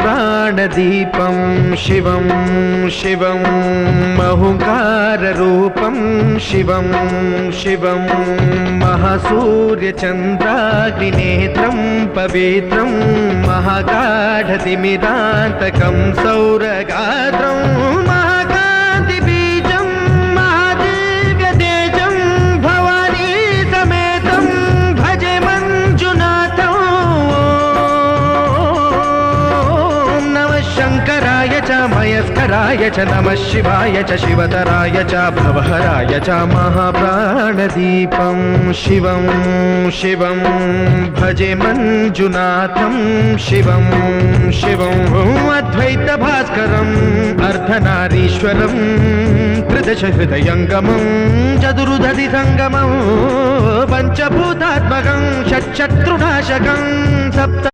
महाप्राणदीपं शिवं शिवं महुकाररूपं शिवं शिवं महासूर्यचन्द्राग्निनेत्रं पवित्रं महागाढतिमिरान्तकं सौरगात्रं महाकान्तिबीजं महादिव्यतेजं भवानी समेतं भजे मञ्जुनाथं। नमः शङ्कराय च मयस्कराय च नमः शिवाय च शिवतराय च भवहराय च महाप्राणदीपं शिवं शिवं भजे मञ्जुनाथं शिवं शिवं अद्वैतभास्करम् अर्धनारीश्वरं त्रिदशहृदयङ्गमं चतुर्दधिसङ्गमं पञ्चभूतात्मकं षट्शत्रुनाशकं सप्त